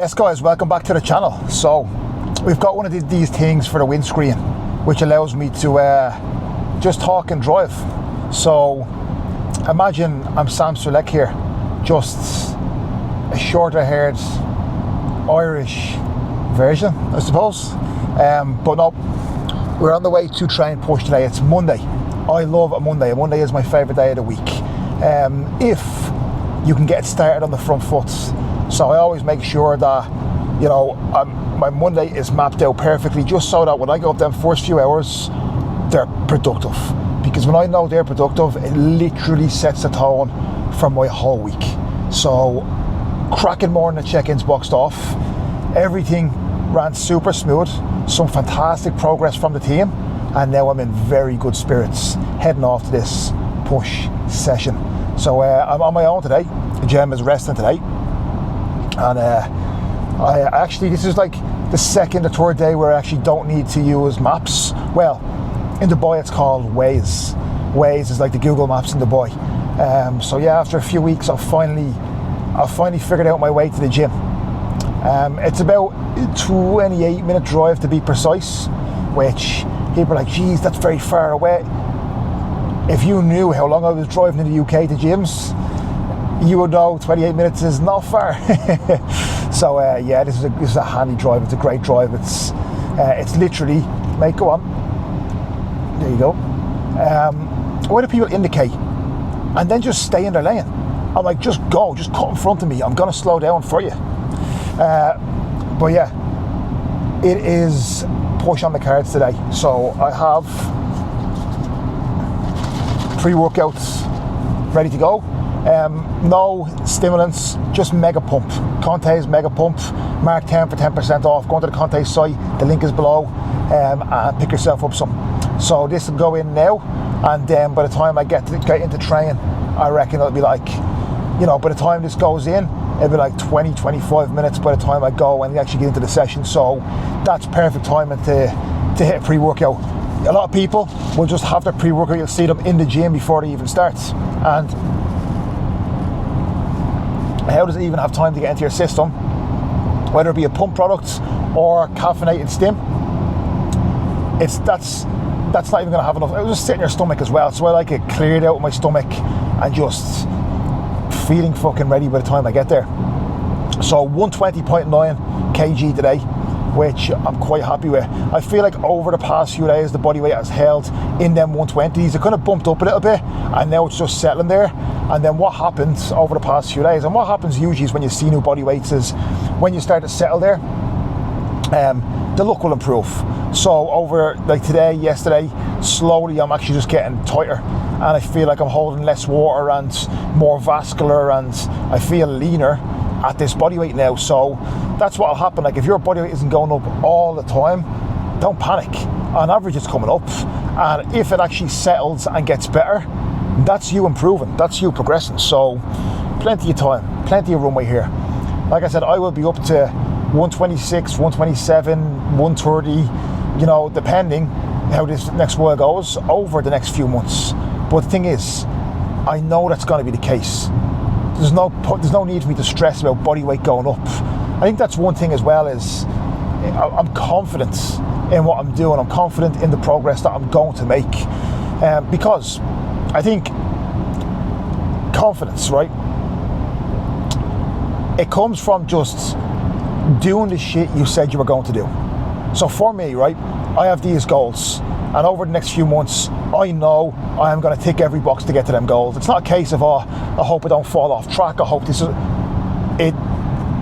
Yes guys, welcome back to the channel. So we've got one of these things for the windscreen which allows me to just talk and drive. So imagine I'm Sam Sulek here, just a shorter haired Irish version, I suppose. But no, we're on the way to try and push today. It's Monday. I love a Monday. A Monday is my favourite day of the week. If you can get started on the front foot. So I always make sure that, you know, my Monday is mapped out perfectly, just so that when I go up them first few hours, they're productive. Because when I know they're productive, it literally sets the tone for my whole week. So, cracking morning, the check-ins boxed off. Everything ran super smooth. Some fantastic progress from the team. And now I'm in very good spirits, heading off to this push session. So I'm on my own today. Jem is resting today. And I actually, this is like the second or third day where I actually don't need to use maps. Well, in Dubai it's called Waze. Waze is like the Google Maps in Dubai. So yeah, after a few weeks, I've finally figured out my way to the gym. It's about a 28-minute drive to be precise, which people are like, geez, that's very far away. If you knew how long I was driving in the UK to gyms, you would know 28 minutes is not far. So yeah, this is a handy drive. It's a great drive. It's literally, mate, go on. There you go. Why do people indicate and then just stay in their lane? I'm like, just go, just cut in front of me. I'm gonna slow down for you. But yeah, it is push on the cards today. So I have pre-workouts ready to go. No stimulants, just Mega Pump. Conte's Mega Pump, mark 10 for 10% off. Go onto the Conte site, the link is below, and pick yourself up some. So this will go in now, and then by the time I get into training, I reckon it'll be like, you know, by the time this goes in, it'll be like 20-25 minutes by the time I go and actually get into the session. So that's perfect timing to hit a pre-workout. A lot of people will just have their pre-workout, you'll see them in the gym before they even start. And how does it even have time to get into your system? Whether it be a pump product or caffeinated stim, that's not even going to have enough. It will just sit in your stomach as well. So I like it cleared out of my stomach and just feeling fucking ready by the time I get there. So 120.9 kg today, which I'm quite happy with. I feel like over the past few days, the body weight has held in them 120s. It kind of bumped up a little bit, and now it's just settling there. And then what happens over the past few days, and what happens usually is when you see new body weights, is when you start to settle there, the look will improve. So over like today, yesterday, slowly I'm actually just getting tighter, and I feel like I'm holding less water and more vascular, and I feel leaner at this body weight now. So that's what'll happen. Like if your body weight isn't going up all the time, don't panic. On average it's coming up, and if it actually settles and gets better, that's you improving, that's you progressing. So plenty of time, plenty of runway here. Like I said, I will be up to 126, 127, 130, you know, depending how this next while goes over the next few months. But the thing is, I know that's going to be the case. There's no need for me to stress about body weight going up. I think that's one thing as well, is I'm confident in what I'm doing. I'm confident in the progress that I'm going to make. Because I think confidence, right? It comes from just doing the shit you said you were going to do. So for me, right, I have these goals, and over the next few months, I know I am going to tick every box to get to them goals. It's not a case of, oh, I hope I don't fall off track. I hope this is it.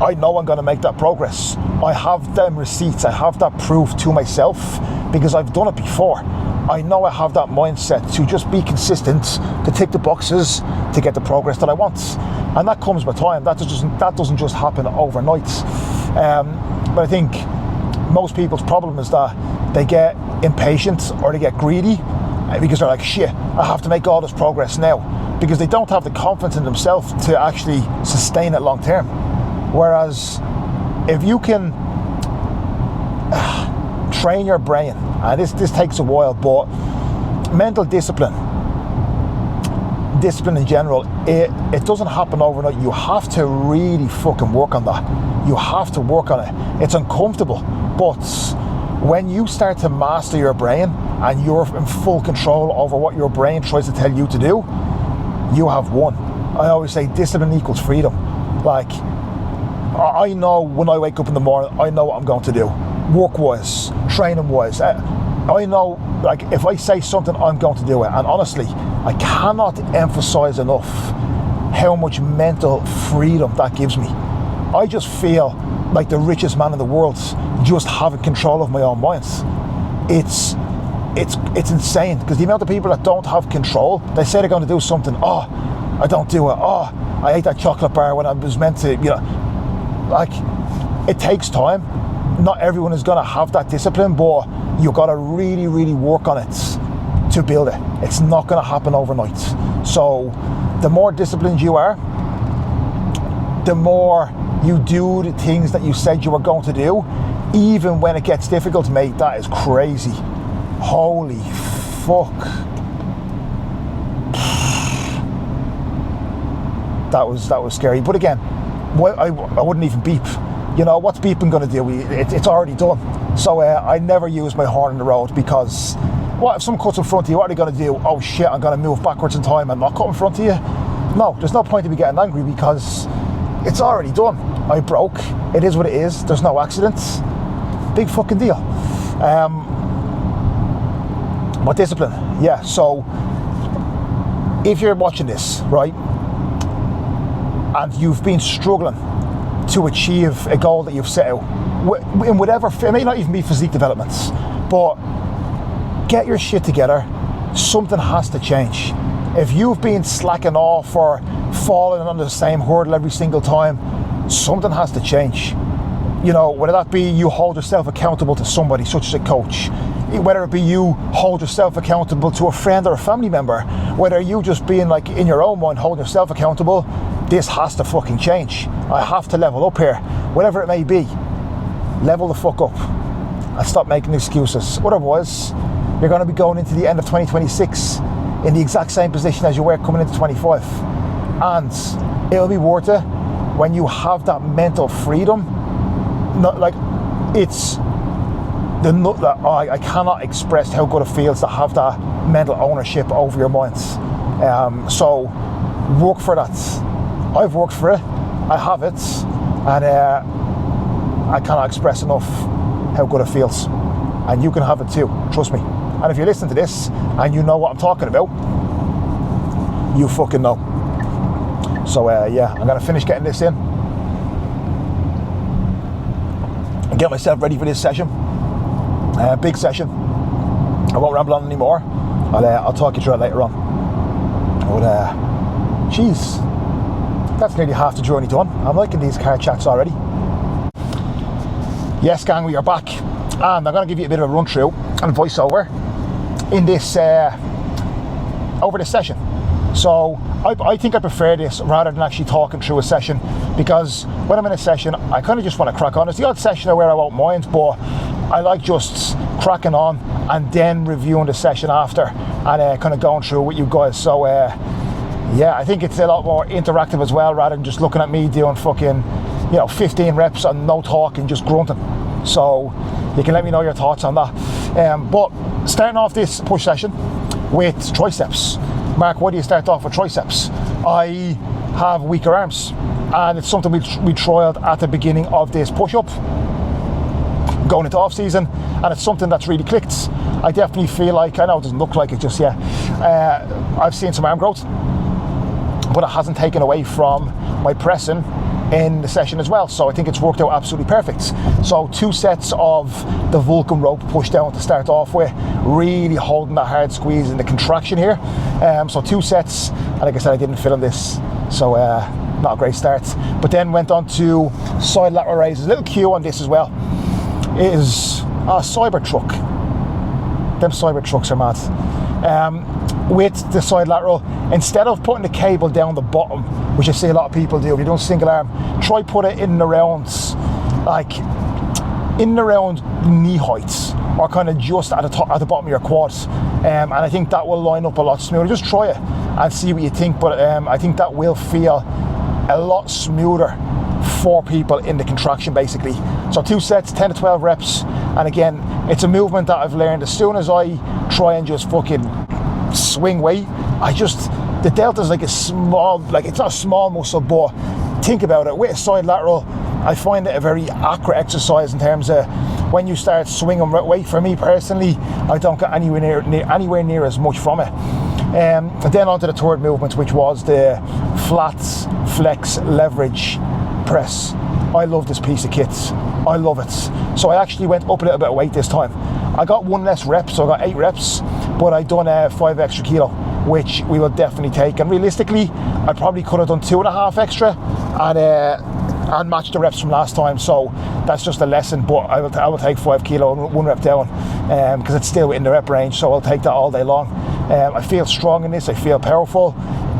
I know I'm going to make that progress. I have them receipts. I have that proof to myself because I've done it before. I know I have that mindset to just be consistent, to tick the boxes, to get the progress that I want. And that comes with time. That doesn't just happen overnight. But I think most people's problem is that they get impatient or they get greedy because they're like, shit, I have to make all this progress now, because they don't have the confidence in themselves to actually sustain it long term. Whereas if you can train your brain, and this takes a while, but mental discipline discipline in general, it doesn't happen overnight. You have to really fucking work on that. You have to work on it. It's uncomfortable, but when you start to master your brain and you're in full control over what your brain tries to tell you to do, you have won. I always say discipline equals freedom. Like, I know when I wake up in the morning, I know what I'm going to do, work-wise, training-wise. I know, like, if I say something, I'm going to do it. And honestly, I cannot emphasize enough how much mental freedom that gives me. I just feel like the richest man in the world, just having control of my own mind. It's insane, because the amount of people that don't have control, they say they're going to do something, oh, I don't do it, oh, I ate that chocolate bar when I was meant to, you know, like, it takes time. Not everyone is going to have that discipline, but you've got to really, really work on it to build it. It's not going to happen overnight. So the more disciplined you are, the more you do the things that you said you were going to do, even when it gets difficult, mate. That is crazy. Holy fuck. That was scary. But again, I wouldn't even beep. You know, what's beeping going to do? It's already done. So I never use my horn in the road, because what if someone cuts in front of you? What are they going to do? Oh shit, I'm going to move backwards in time and not cut in front of you? No, there's no point in me getting angry, because it's already done. I broke. It is what it is. There's no accidents. Big fucking deal. But discipline, yeah. So if you're watching this, right, and you've been struggling to achieve a goal that you've set out, in whatever, it may not even be physique developments, but get your shit together. Something has to change. If you've been slacking off or falling on the same hurdle every single time, something has to change. You know, whether that be you hold yourself accountable to somebody such as a coach, whether it be you hold yourself accountable to a friend or a family member, whether you just being like in your own mind holding yourself accountable, this has to fucking change. I have to level up here, whatever it may be. Level the fuck up and stop making excuses. Otherwise, you're going to be going into the end of 2026 in the exact same position as you were coming into 25, and it'll be worth it when you have that mental freedom. Not like it's the nut that I cannot express how good it feels to have that mental ownership over your mind. So work for that. I've worked for it, I have it, and I cannot express enough how good it feels. And you can have it too, trust me. And if you're listening to this and you know what I'm talking about, you fucking know. So yeah, I'm gonna finish getting this in and get myself ready for this session. Big session. I won't ramble on anymore. I'll talk you through it later on. But jeez, that's nearly half the journey done. I'm liking these car chats already. Yes, gang, we are back, and I'm going to give you a bit of a run through and voiceover in this over this session. So I think I prefer this rather than actually talking through a session, because when I'm in a session, I kind of just want to crack on. It's the odd session where I won't mind, but I like just cracking on and then reviewing the session after and kind of going through with you guys. So yeah, I think it's a lot more interactive as well, rather than just looking at me doing fucking, 15 reps and no talking, just grunting. So you can let me know your thoughts on that. But starting off this push session with triceps. Mark, why do you start off with triceps? I have weaker arms, and it's something we trialed at the beginning of this push-up going into off-season, and it's something that's really clicked. I definitely feel like, I know it doesn't look like it just yet, I've seen some arm growth, but it hasn't taken away from my pressing in the session as well. So I think it's worked out absolutely perfect. So 2 sets of the Vulcan rope push down to start off with, really holding that hard squeeze in the contraction here. So 2 sets, and like I said, I didn't film this, so not a great start. But then went on to side lateral raises. A little cue on this as well is a Cybertruck. Them Cybertrucks are mad. With the side lateral, instead of putting the cable down the bottom, which I see a lot of people do, if you're doing single arm, try put it in and around, like in and around knee heights, or kind of just at the bottom of your quads, and I think that will line up a lot smoother. Just try it and see what you think. But I think that will feel a lot smoother for people in the contraction, basically. So 2 sets, 10 to 12 reps, and again, it's a movement that I've learned. As soon as I try and just fucking swing weight, the delta is like a small, like it's not a small muscle, but think about it, with a side lateral, I find it a very accurate exercise in terms of when you start swinging weight. For me personally, I don't get anywhere near as much from it. And then onto the third movement, which was the flat flex leverage press. I love this piece of kit. I love it. So I actually went up a little bit of weight this time. I got 1 less rep, so I got 8 reps, but I done 5 extra kilo, which we will definitely take. And realistically, I probably could have done 2.5 extra and matched the reps from last time. So that's just a lesson, but I will take 5 kilo and 1 rep down, because it's still within the rep range, so I'll take that all day long. I feel strong in this, I feel powerful,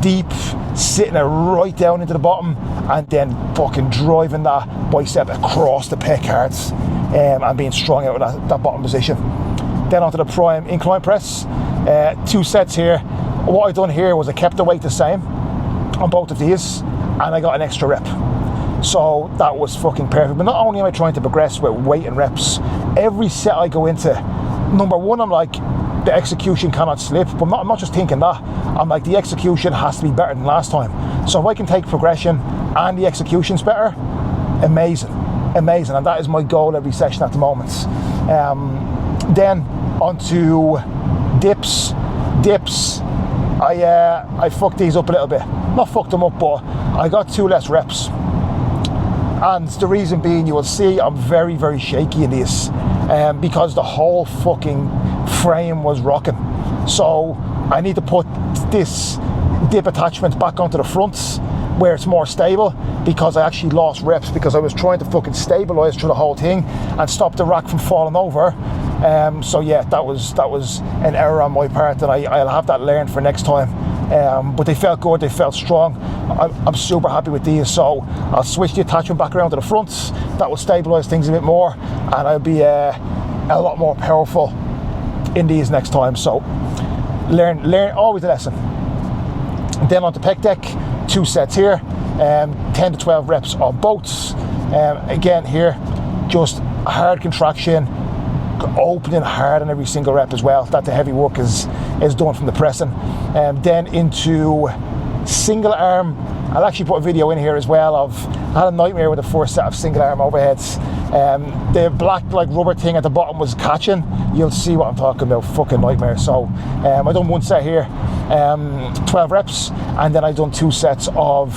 deep, sitting it right down into the bottom, and then fucking driving that bicep across the pec cards, and being strong out of that bottom position. Then onto the prime incline press, 2 sets here. What I done here was I kept the weight the same on both of these, and I got an extra rep. So that was fucking perfect. But not only am I trying to progress with weight and reps, every set I go into, number one, I'm like, the execution cannot slip, but I'm not just thinking that. I'm like, the execution has to be better than last time. So if I can take progression and the execution's better, amazing, and that is my goal every session at the moment. Then onto dips. I fucked these up a little bit. Not fucked them up, but I got 2 less reps. And the reason being, you will see I'm very, very shaky in these, because the whole fucking frame was rocking. So I need to put this dip attachment back onto the fronts where it's more stable, because I actually lost reps because I was trying to fucking stabilize through the whole thing and stop the rack from falling over. So yeah, that was an error on my part, and I'll have that learned for next time. But they felt good, they felt strong. I'm super happy with these, so I'll switch the attachment back around to the fronts. That will stabilize things a bit more, and I'll be a lot more powerful in these next time. So learn, always a lesson. Then on the pec deck, 2 sets here, 10 to 12 reps on both. Again here, just hard contraction, opening hard on every single rep as well, that the heavy work is done from the pressing. Then into single arm. I'll actually put a video in here as well of, I had a nightmare with the first set of single arm overheads. The black like rubber thing at the bottom was catching. You'll see what I'm talking about, fucking nightmare. So I done 1 set here, 12 reps, and then I done 2 sets of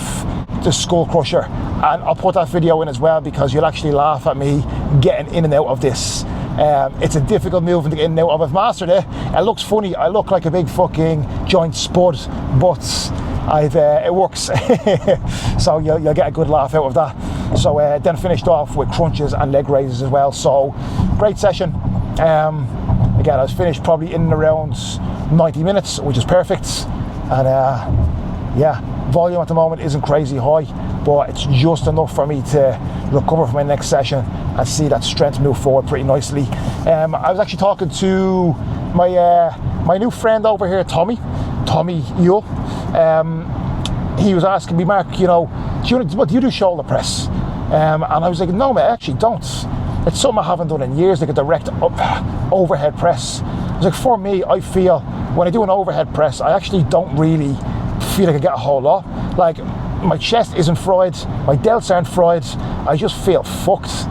the skull crusher, and I'll put that video in as well, because you'll actually laugh at me getting in and out of this. It's a difficult movement to get in and out of. I've mastered it. It looks funny, I look like a big fucking joint spud, but it works. So you'll get a good laugh out of that. So then finished off with crunches and leg raises as well. So great session. Again, I was finished probably in and around 90 minutes, which is perfect. And yeah, volume at the moment isn't crazy high, but it's just enough for me to recover from my next session and see that strength move forward pretty nicely. I was actually talking to my new friend over here, Tommy Yule. He was asking me, Mark, do you do shoulder press? And I was like, no, mate, I actually don't. It's something I haven't done in years, like a direct overhead press. I was like, for me, I feel when I do an overhead press, I actually don't really feel like I get a whole lot. Like, my chest isn't fried, my delts aren't fried, I just feel fucked.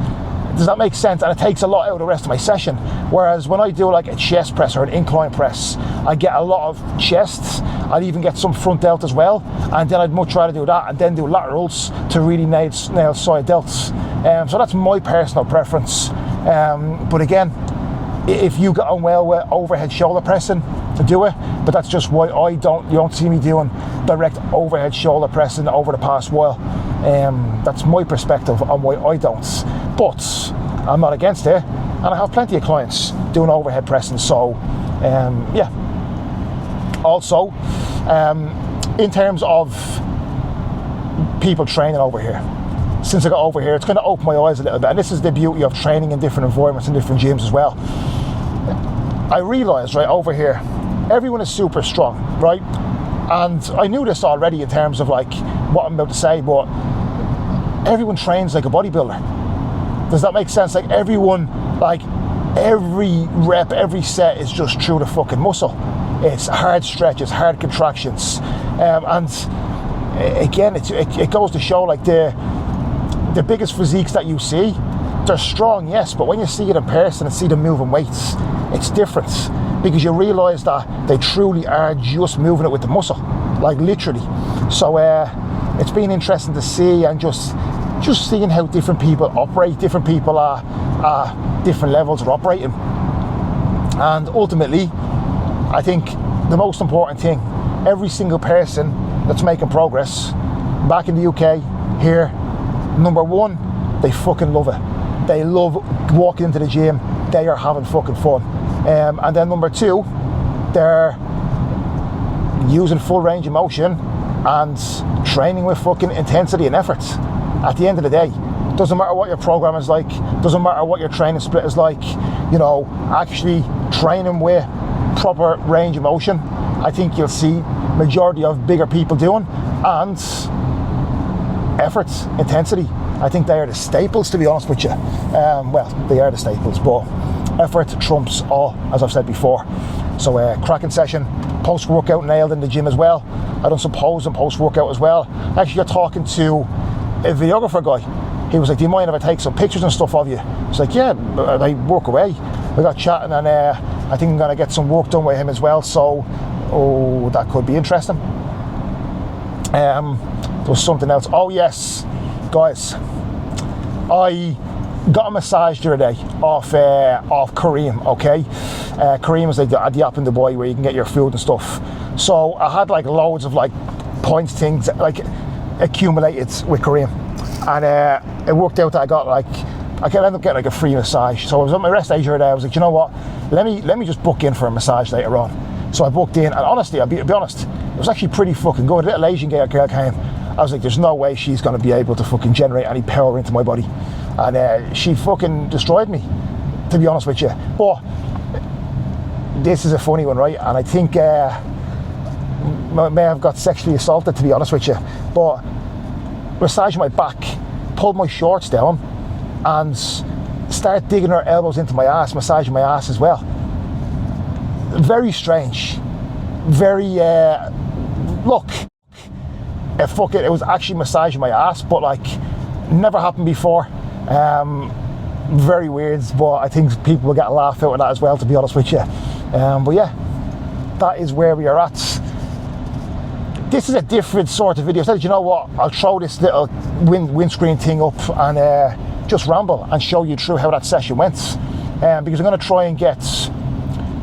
Does that make sense? And it takes a lot out of the rest of my session. Whereas when I do like a chest press or an incline press, I get a lot of chests. I'd even get some front delt as well. And then I'd much rather do that and then do laterals to really nail side delts. So that's my personal preference. But again, if you get on well with overhead shoulder pressing, to do it, but that's just why you don't see me doing direct overhead shoulder pressing over the past while. That's my perspective on why I don't, but I'm not against it, and I have plenty of clients doing overhead pressing. So yeah. Also, in terms of people training over here, since I got over here, it's going to open my eyes a little bit, and this is the beauty of training in different environments and different gyms as well. I realised, right, over here, everyone is super strong, right? And I knew this already in terms of like what I'm about to say, but everyone trains like a bodybuilder. Does that make sense? Like everyone, like every rep, every set is just through the fucking muscle. It's hard stretches, hard contractions. And again, it goes to show like the biggest physiques that you see, they're strong, yes, but when you see it in person and see them moving weights, it's different, because you realise that they truly are just moving it with the muscle, like literally. So it's been interesting to see, and just seeing how different people operate. Different people are different levels of operating. And ultimately, I think the most important thing, every single person that's making progress back in the UK, here, number one, they fucking love it. They love walking into the gym. They are having fucking fun. And then number two, they're using full range of motion and training with fucking intensity and effort. At the end of the day, doesn't matter what your program is like, doesn't matter what your training split is like, you know, actually training with proper range of motion, I think you'll see majority of bigger people doing. And effort, intensity, I think they are the staples, to be honest with you. Well, they are the staples, but effort trumps all, as I've said before. So cracking session, post-workout nailed in the gym as well. I done some pose and post-workout as well. Actually got talking to a videographer guy. He was like, do you mind if I take some pictures and stuff of you? I was like, yeah, I work away. We got chatting, and I think I'm going to get some work done with him as well, so that could be interesting. There was something else. Oh yes, guys, I got a massage the other day off Kareem, okay? Kareem is like the app in Dubai where you can get your food and stuff. So I had like loads of like points things like accumulated with Kareem, and it worked out that I could end up getting like a free massage. So I was at my rest day the other day. I was like, you know what? Let me just book in for a massage later on. So I booked in, and honestly, I'll be honest, it was actually pretty fucking good. A little Asian girl came. I was like, there's no way she's going to be able to fucking generate any power into my body. And she fucking destroyed me, to be honest with you. But this is a funny one, right? And I think I may have got sexually assaulted, to be honest with you. But massaging my back, pulled my shorts down, and started digging her elbows into my ass, massaging my ass as well. Very strange. Very, look, fuck it, it was actually massaging my ass, but like, never happened before. Very weird, but I think people will get a laugh out of that as well, to be honest with you. But yeah, that is where we are at. This is a different sort of video. I said, you know what, I'll throw this little windscreen thing up and just ramble and show you through how that session went. Because I'm going to try and get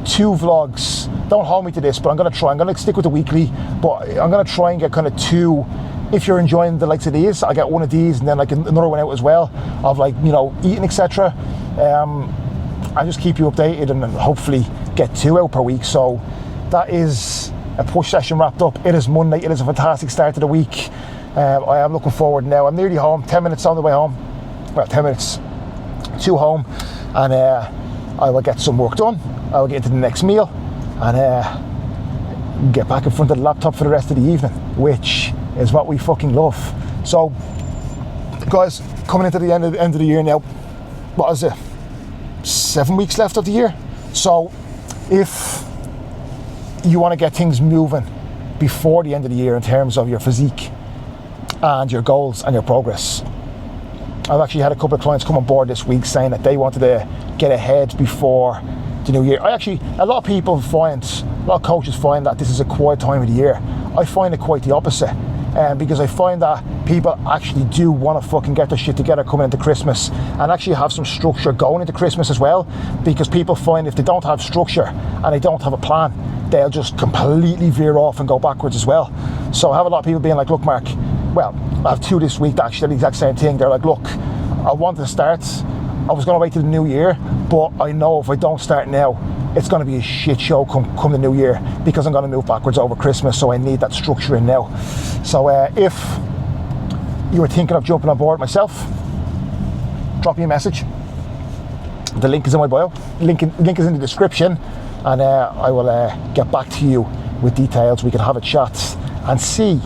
2 vlogs. Don't hold me to this, but I'm going to stick with the weekly, but I'm going to try and get kind of 2. If you're enjoying the likes of these, I'll get one of these and then like another one out as well of like, you know, eating, etc. I just keep you updated and hopefully get 2 out per week. So that is a push session wrapped up. It is Monday. It is a fantastic start to the week. I am looking forward now. I'm nearly home, 10 minutes on the way home. Well, 10 minutes to home, and I will get some work done. I will get into the next meal and get back in front of the laptop for the rest of the evening, which is what we fucking love. So, guys, coming into the end of the year now. What is it? 7 weeks left of the year. So, if you want to get things moving before the end of the year in terms of your physique and your goals and your progress, I've actually had a couple of clients come on board this week saying that they wanted to get ahead before the new year. A lot of coaches find that this is a quiet time of the year. I find it quite the opposite. Because I find that people actually do want to fucking get their shit together coming into Christmas and actually have some structure going into Christmas as well, because people find if they don't have structure and they don't have a plan, they'll just completely veer off and go backwards as well. So I have a lot of people being like, look Mark, well, I have 2 this week that actually did the exact same thing. They're like, look, I want to start. I was going to wait till the new year, but I know if I don't start now, it's going to be a shit show come the new year, because I'm going to move backwards over Christmas, so I need that structure in now. So if you were thinking of jumping on board myself, drop me a message. The link is in my bio. Link is in the description, and I will get back to you with details. We can have a chat and see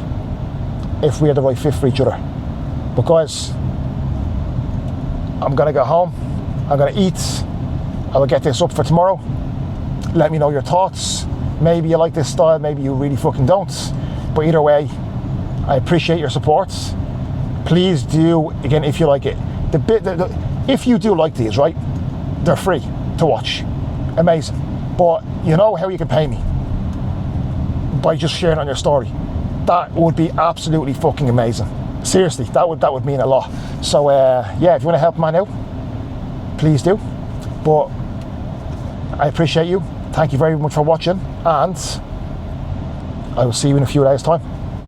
if we're the right fit for each other. But guys, I'm gonna go home, I'm gonna eat, I will get this up for tomorrow. Let me know your thoughts. Maybe you like this style, maybe you really fucking don't. But either way, I appreciate your support. Please do, again, if you like it. If you do like these, right, they're free to watch. Amazing. But you know how you can pay me? By just sharing on your story. That would be absolutely fucking amazing. Seriously, that would mean a lot. So yeah, if you want to help man out, please do. But I appreciate you. Thank you very much for watching, and I will see you in a few days' time.